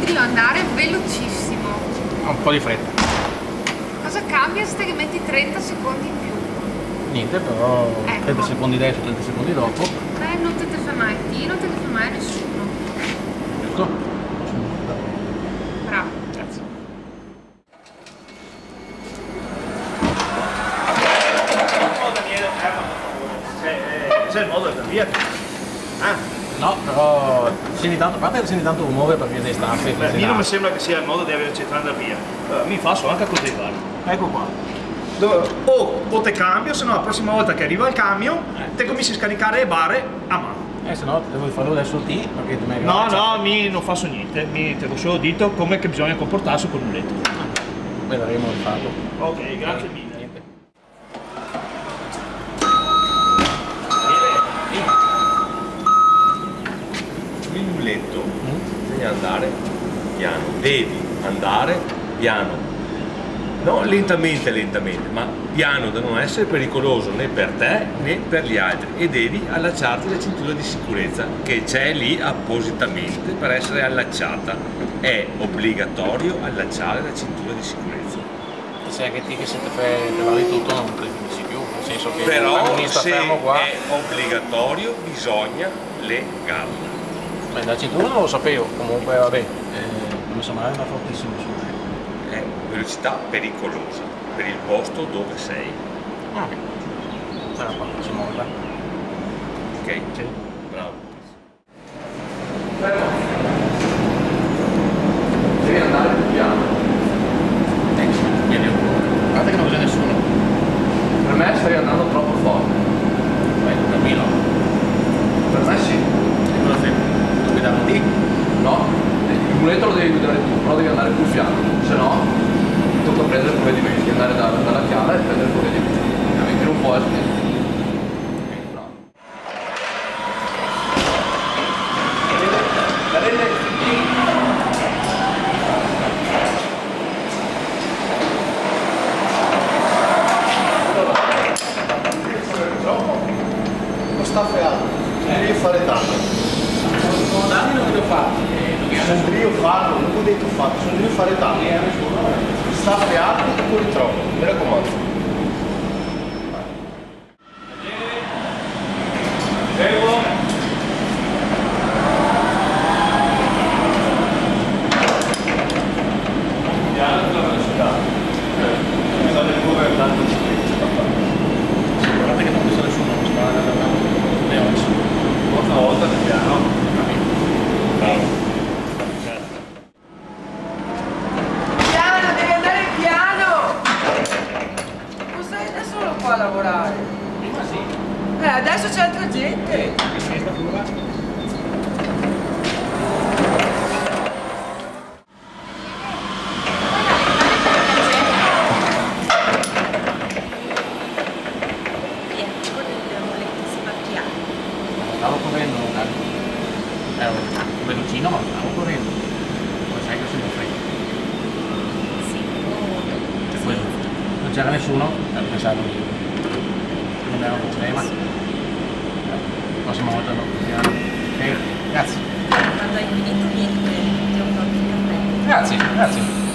Oddio, andare velocissimo. Un po' di fretta. Cosa cambia se ti metti 30 secondi in più? Niente, però Ecco. 30 secondi adesso, 30 secondi dopo. Non te fa mai a te, non te fa mai a nessuno. Giusto? Bravo. Grazie. C'è il modo per via? Ah, No, però se tanto, a parte che se ogni tanto muove perché dei staffe. beh, a me non mi sembra che sia il modo di averci andare via. Mi faccio anche così, guarda. Ecco qua. O te cambio, se no la prossima volta che arriva il camion, te cominci a scaricare le barre a mano. Se no devo farlo adesso te perché tu mi hai No, no, non faccio niente, te lo solo dito come che bisogna comportarsi con un letto. Vedremo di farlo. Ok, grazie mille. Niente. Il muletto bisogna andare piano, devi andare piano. Non lentamente, ma piano da non essere pericoloso né per te né per gli altri, e devi allacciarti la cintura di sicurezza che c'è lì appositamente per essere allacciata. È obbligatorio allacciare la cintura di sicurezza. Se anche te che se te vale tutto non te finisci più, nel senso che Però quando sta se fermo qua. è obbligatorio bisogna legarla. Beh, la cintura non lo sapevo, comunque vabbè, non so mai, ma fortissimo su. È velocità pericolosa per il posto dove sei. Sarà qua, si muove. Ok? Sì. Bravo. Devi andare più piano. Quindi, guarda che non c'è nessuno. Per me stai andando troppo forte. Beh, tranquillo. Per me sì. E cosa fai? Tu guidare lì? No? Il muletto lo devi guidare tu, però devi andare più piano. Se no, tocca prendere il provvedimento, devi andare dalla chiave e prendere il provvedimento. Ovviamente non può essere. Bravo. La rende Non sta freando, devi fare tanto. Sono anni non devo fare. Sono devi farlo, non ho detto fatto, sono devi fare tanto. Sta freando e poi troppo, mi raccomando. Guardate che non c'è nessuno, non spara le oggi. Una volta più piano. Bravo. Piano, devi andare piano! Non stai da solo qua a lavorare. Prima sì. Adesso c'è altra gente. Questa figura. Stavo correndo, ero velocino ma stavo correndo. Poi sai che sono freddo. Cioè, poi non c'era nessuno, per pensare io. Non era un problema. La prossima volta no. Grazie. Quando hai finito niente, ti ho fatto il caffè. Grazie.